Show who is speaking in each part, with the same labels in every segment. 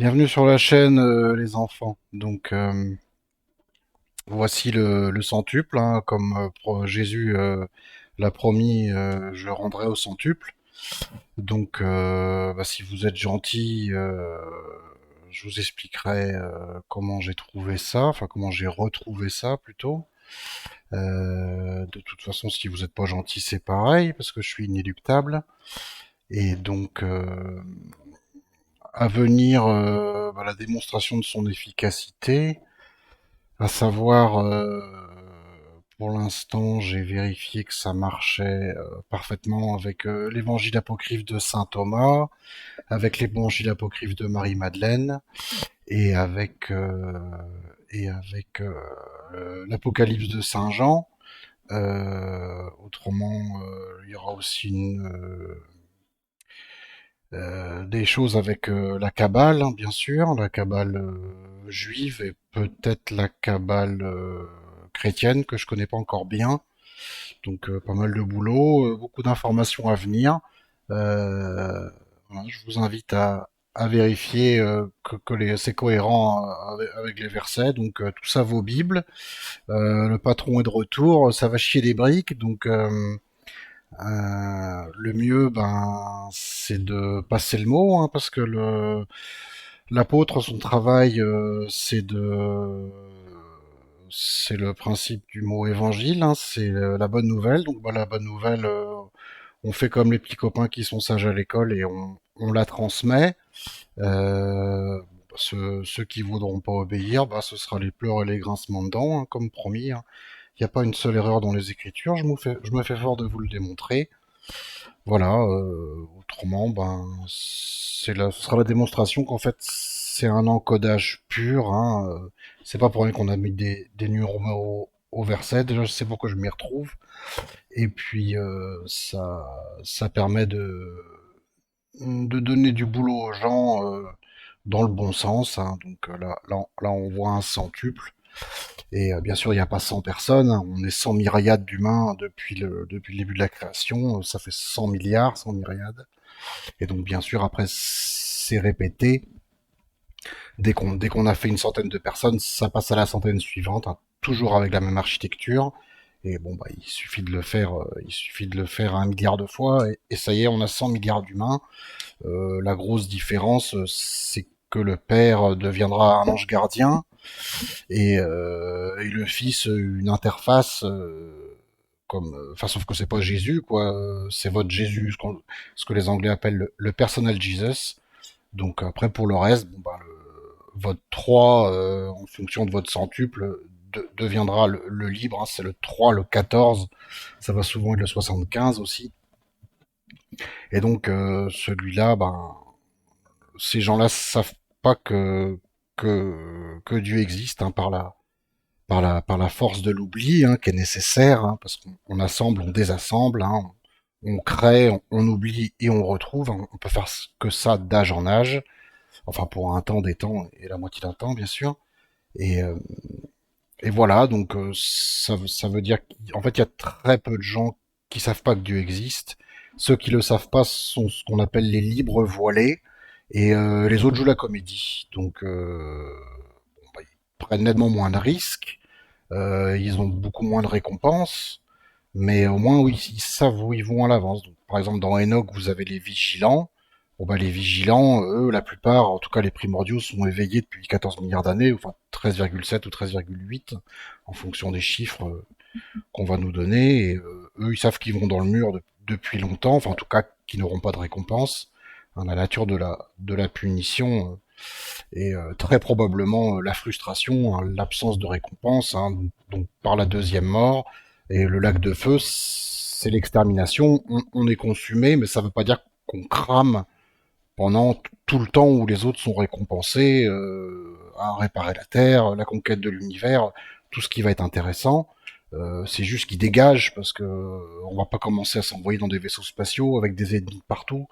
Speaker 1: Bienvenue sur la chaîne, les enfants. Voici le centuple, hein, comme Jésus l'a promis, je rendrai au centuple. Si vous êtes gentil, je vous expliquerai comment j'ai trouvé ça, enfin comment j'ai retrouvé ça plutôt. De toute façon, si vous n'êtes pas gentil, c'est pareil, parce que je suis inéluctable. Et donc, à venir, la démonstration de son efficacité. À savoir, pour l'instant, j'ai vérifié que ça marchait parfaitement avec l'évangile apocryphe de saint Thomas, avec l'évangile apocryphe de Marie-Madeleine et avec l'Apocalypse de saint Jean. Autrement, il y aura aussi des choses avec la Kabbale, hein, bien sûr, la Kabbale juive et peut-être la Kabbale chrétienne que je connais pas encore bien. Pas mal de boulot, beaucoup d'informations à venir. Voilà, je vous invite à vérifier c'est cohérent avec les versets. Tout ça vaut Bible. Le patron est de retour, ça va chier des briques. Le mieux, c'est de passer le mot, hein, parce que l'apôtre, son travail, c'est le principe du mot évangile, hein, c'est la bonne nouvelle. La bonne nouvelle, on fait comme les petits copains qui sont sages à l'école et on la transmet. Ceux qui voudront pas obéir, ce sera les pleurs et les grincements de dents, hein, comme promis, hein. Il n'y a pas une seule erreur dans les Écritures, je me fais fort de vous le démontrer. Voilà, autrement, ce sera la démonstration qu'en fait, c'est un encodage pur, hein. C'est pas pour rien qu'on a mis des numéros au verset. Déjà, je sais pourquoi je m'y retrouve. Et puis, ça permet de donner du boulot aux gens dans le bon sens, hein. Là, on voit un centuple. Et bien sûr, il n'y a pas 100 personnes, hein. On est 100 myriades d'humains depuis le début de la création. Ça fait 100 milliards, 100 myriades. Et donc, bien sûr, après, c'est répété. Dès qu'on a fait une centaine de personnes, ça passe à la centaine suivante, hein, toujours avec la même architecture. Et bon, il suffit de le faire 1 milliard de fois, et ça y est, on a 100 milliards d'humains. La grosse différence, c'est que le Père deviendra un ange gardien et le Fils une interface enfin, sauf que c'est pas Jésus, quoi. C'est votre Jésus, ce que les Anglais appellent le personal Jesus. Donc après, pour le reste, votre 3, en fonction de votre centuple, deviendra le libre, hein. C'est le 3, le 14, ça va souvent être le 75 aussi. Et donc, celui-là, ces gens-là savent pas que Dieu existe, hein, par la force de l'oubli, hein, qui est nécessaire, hein, parce qu'on assemble, on désassemble, hein, on crée, on oublie et on retrouve, hein. On peut faire que ça d'âge en âge, enfin pour un temps, des temps et la moitié d'un temps, bien sûr. Et, euh, et voilà, donc ça veut dire qu'en fait, il y a très peu de gens qui savent pas que Dieu existe. Ceux qui le savent pas sont ce qu'on appelle les libres voilés, et les autres jouent la comédie. Ils prennent nettement moins de risques, ils ont beaucoup moins de récompenses, mais au moins oui, ils savent où ils vont à l'avance. Donc, par exemple, dans Enoch, vous avez les vigilants. Bon, les vigilants, eux, la plupart, en tout cas les primordiaux, sont éveillés depuis 14 milliards d'années, enfin 13,7 ou 13,8, en fonction des chiffres qu'on va nous donner. Et eux, ils savent qu'ils vont dans le mur depuis longtemps, enfin en tout cas qu'ils n'auront pas de récompense, hein. La nature de la punition est très probablement la frustration, hein, l'absence de récompense, hein, donc par la deuxième mort. Et le lac de feu, c'est l'extermination. On est consumé, mais ça ne veut pas dire qu'on crame pendant tout le temps où les autres sont récompensés à réparer la Terre, la conquête de l'univers, tout ce qui va être intéressant. C'est juste qu'ils dégagent parce que on va pas commencer à s'envoyer dans des vaisseaux spatiaux avec des ennemis partout.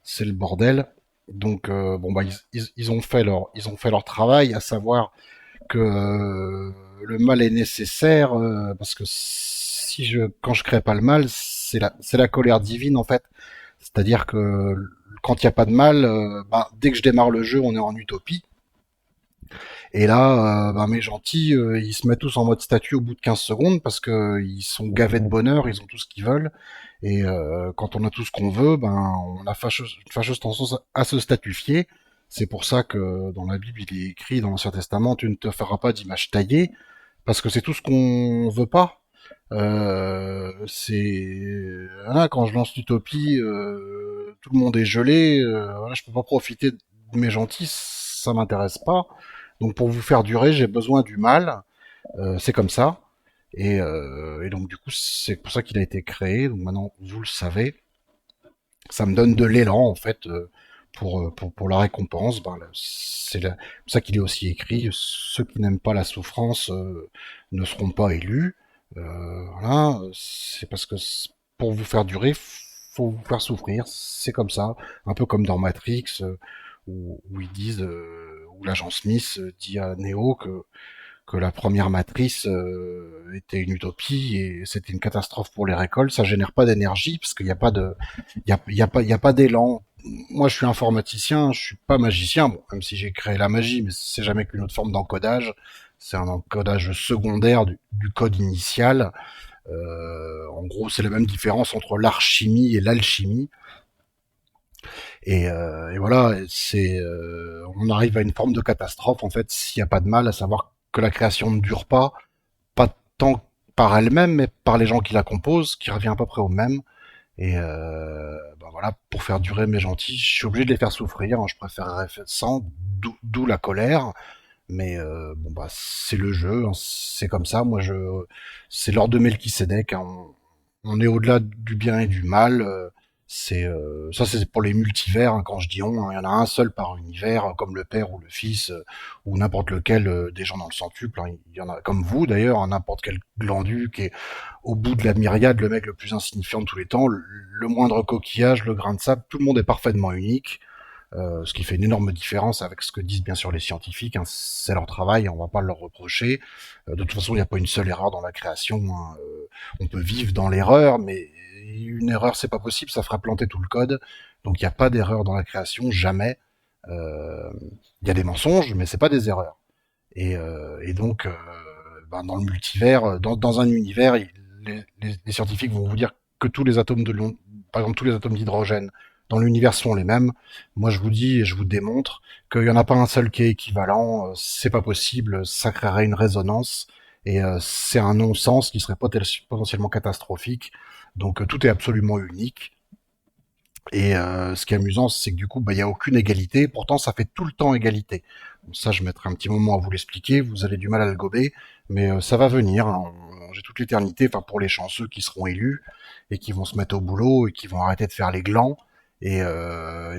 Speaker 1: C'est le bordel. Ils ont fait leur travail, à savoir que le mal est nécessaire parce que quand je crée pas le mal, c'est la colère divine en fait. C'est-à-dire que quand il n'y a pas de mal, dès que je démarre le jeu, on est en utopie. Et là, mes gentils, ils se mettent tous en mode statue au bout de 15 secondes parce que ils sont gavés de bonheur, ils ont tout ce qu'ils veulent. Et quand on a tout ce qu'on veut, on a une fâcheuse tendance à se statufier. C'est pour ça que dans la Bible, il est écrit dans l'Ancien Testament, tu ne te feras pas d'image taillée, parce que c'est tout ce qu'on veut pas. Voilà, quand je lance l'utopie, tout le monde est gelé. Voilà, je peux pas profiter de mes gentils, ça m'intéresse pas. Donc pour vous faire durer, j'ai besoin du mal. C'est comme ça. Et donc du coup, c'est pour ça qu'il a été créé. Donc maintenant, vous le savez. Ça me donne de l'élan en fait pour la récompense. C'est pour ça qu'il est aussi écrit ceux qui n'aiment pas la souffrance ne seront pas élus. Voilà, c'est parce que pour vous faire durer, faut vous faire souffrir. C'est comme ça, un peu comme dans Matrix où ils disent, où l'agent Smith dit à Neo que la première matrice était une utopie et c'était une catastrophe pour les récoltes. Ça génère pas d'énergie parce qu'il n'y a pas de, il y a pas d'élan. Moi, je suis informaticien, je suis pas magicien, bon, même si j'ai créé la magie, mais c'est jamais qu'une autre forme d'encodage. C'est un encodage secondaire du code initial. En gros, c'est la même différence entre l'archimie et l'alchimie. Et voilà, on arrive à une forme de catastrophe en fait s'il n'y a pas de mal, à savoir que la création ne dure pas tant par elle-même, mais par les gens qui la composent, qui revient à peu près au même. Et voilà, pour faire durer mes gentils, je suis obligé de les faire souffrir. Hein, je préférerais faire sans, d'où la colère. Mais c'est le jeu, hein, c'est comme ça. C'est l'ordre de Melchisédek. Hein, on est au-delà du bien et du mal. Ça, c'est pour les multivers. Hein, quand je dis on, hein, il y en a un seul par univers, comme le père ou le fils ou n'importe lequel des gens dans le centuple. Hein, il y en a comme vous d'ailleurs, hein, n'importe quel glandu qui est au bout de la myriade, le mec le plus insignifiant de tous les temps, le moindre coquillage, le grain de sable, tout le monde est parfaitement unique. Ce qui fait une énorme différence avec ce que disent bien sûr les scientifiques. Hein, c'est leur travail, on va pas leur reprocher. De toute façon, il n'y a pas une seule erreur dans la création. Hein. On peut vivre dans l'erreur, mais une erreur, c'est pas possible, ça fera planter tout le code. Donc il n'y a pas d'erreur dans la création, jamais. Il y a des mensonges, mais c'est pas des erreurs. Et donc, dans le multivers, dans un univers, les scientifiques vont vous dire que tous les atomes par exemple tous les atomes d'hydrogène dans l'univers sont les mêmes. Moi, je vous dis et je vous démontre qu'il n'y en a pas un seul qui est équivalent. C'est pas possible. Ça créerait une résonance et c'est un non-sens qui serait potentiellement catastrophique. Donc tout est absolument unique. Et ce qui est amusant, c'est que du coup, il y a aucune égalité. Pourtant, ça fait tout le temps égalité. Bon, ça, je mettrai un petit moment à vous l'expliquer. Vous avez du mal à le gober, mais ça va venir. Hein. J'ai toute l'éternité, enfin pour les chanceux qui seront élus et qui vont se mettre au boulot et qui vont arrêter de faire les glands et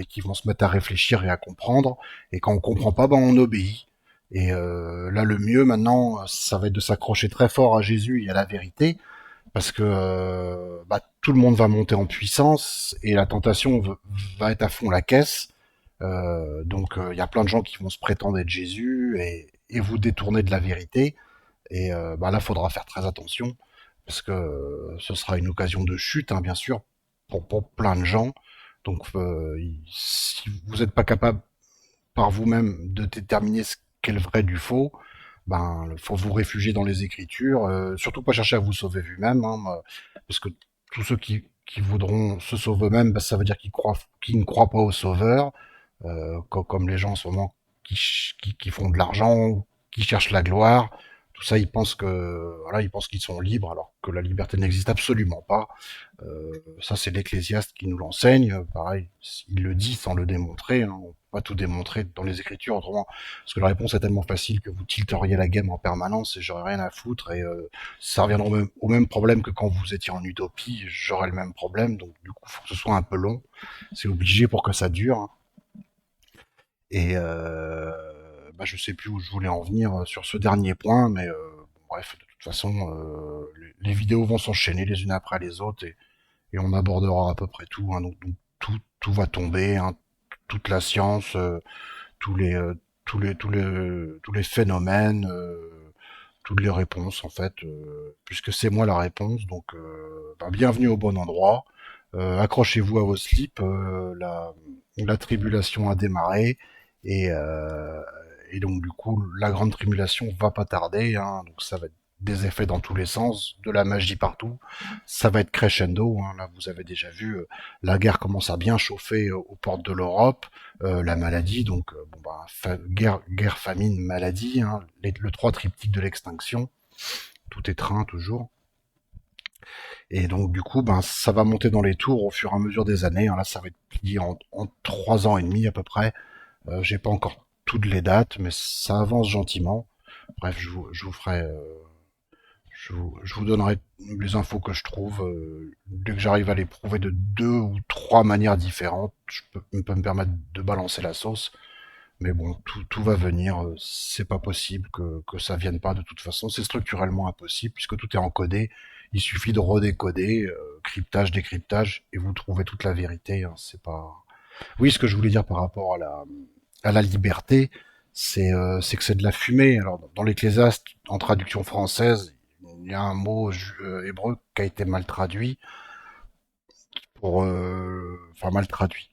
Speaker 1: qui vont se mettre à réfléchir et à comprendre. Et quand on comprend pas, on obéit. Et là, le mieux maintenant, ça va être de s'accrocher très fort à Jésus et à la vérité parce que tout le monde va monter en puissance et la tentation va être à fond la caisse. Donc il y a plein de gens qui vont se prétendre être Jésus et vous détourner de la vérité. Et là, faudra faire très attention parce que ce sera une occasion de chute, hein, bien sûr, pour plein de gens. Donc si vous n'êtes pas capable par vous-même de déterminer ce qu'est le vrai du faux, faut vous réfugier dans les Écritures, surtout pas chercher à vous sauver vous-même, hein, parce que tous ceux qui voudront se sauver eux-mêmes, ça veut dire qu'ils ne croient pas au Sauveur, comme les gens en ce moment qui font de l'argent, qui cherchent la gloire. Tout ça, ils pensent qu'ils sont libres, alors que la liberté n'existe absolument pas. Ça, c'est l'Ecclésiaste qui nous l'enseigne. Pareil, il le dit sans le démontrer. Hein. On peut pas tout démontrer dans les Écritures autrement, parce que la réponse est tellement facile que vous tilteriez la game en permanence et j'aurais rien à foutre. Et ça reviendra au même problème que quand vous étiez en utopie. J'aurais le même problème. Donc, du coup, faut que ce soit un peu long. C'est obligé pour que ça dure. Hein. Et je sais plus où je voulais en venir sur ce dernier point, mais bref, de toute façon, les vidéos vont s'enchaîner les unes après les autres et on abordera à peu près tout. Hein, donc tout va tomber, hein, toute la science, tous les tous les phénomènes, toutes les réponses en fait, puisque c'est moi la réponse. Donc bienvenue au bon endroit. Accrochez-vous à vos slips. la tribulation a démarré et, euh, et donc du coup la grande tribulation va pas tarder, hein, donc ça va être des effets dans tous les sens, de la magie partout, ça va être crescendo, hein, là vous avez déjà vu, la guerre commence à bien chauffer aux portes de l'Europe, la maladie, donc bon bah, guerre, famine, maladie, hein, le trois triptyque de l'extinction, tout est train toujours. Et donc du coup, ben ça va monter dans les tours au fur et à mesure des années, hein. Là, ça va être plié en 3 ans et demi à peu près. J'ai pas encore toutes les dates, mais ça avance gentiment. Bref, je vous ferai, je vous donnerai les infos que je trouve. Dès que j'arrive à les prouver de 2 ou 3 manières différentes, peux me permettre de balancer la sauce. Mais bon, tout va venir. C'est pas possible que ça vienne pas de toute façon. C'est structurellement impossible puisque tout est encodé. Il suffit de redécoder, cryptage, décryptage, et vous trouvez toute la vérité, hein. C'est pas. Oui, ce que je voulais dire par rapport à la liberté, c'est que c'est de la fumée. Alors, dans l'Ecclésiaste, en traduction française, il y a un mot hébreu qui a été mal traduit enfin mal traduit.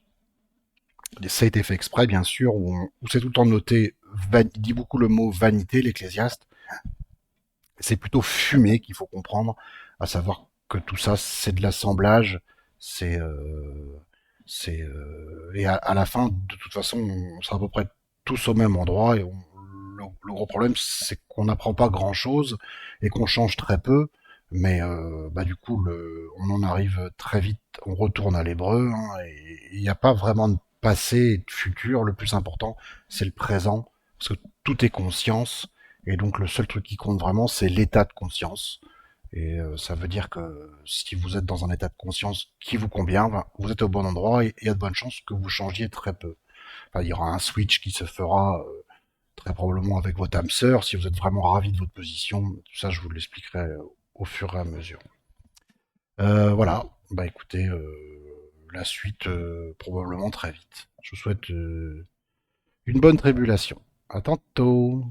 Speaker 1: Ça a été fait exprès, bien sûr, où c'est tout le temps noté, il dit beaucoup le mot vanité, l'Ecclésiaste. C'est plutôt fumée qu'il faut comprendre, à savoir que tout ça, c'est de l'assemblage, c'est et à la fin, de toute façon, on sera à peu près tous au même endroit. Le gros problème, c'est qu'on n'apprend pas grand-chose et qu'on change très peu. Mais bah, du coup, on en arrive très vite, on retourne à l'hébreu, hein, et il n'y a pas vraiment de passé et de futur. Le plus important, c'est le présent, parce que tout est conscience, et donc le seul truc qui compte vraiment, c'est l'état de conscience. Et ça veut dire que si vous êtes dans un état de conscience qui vous convient, ben, vous êtes au bon endroit et il y a de bonnes chances que vous changiez très peu. Enfin, il y aura un switch qui se fera très probablement avec votre âme sœur si vous êtes vraiment ravi de votre position. Tout ça, je vous l'expliquerai au fur et à mesure. Voilà, bah écoutez, la suite probablement très vite. Je vous souhaite une bonne tribulation. À tantôt.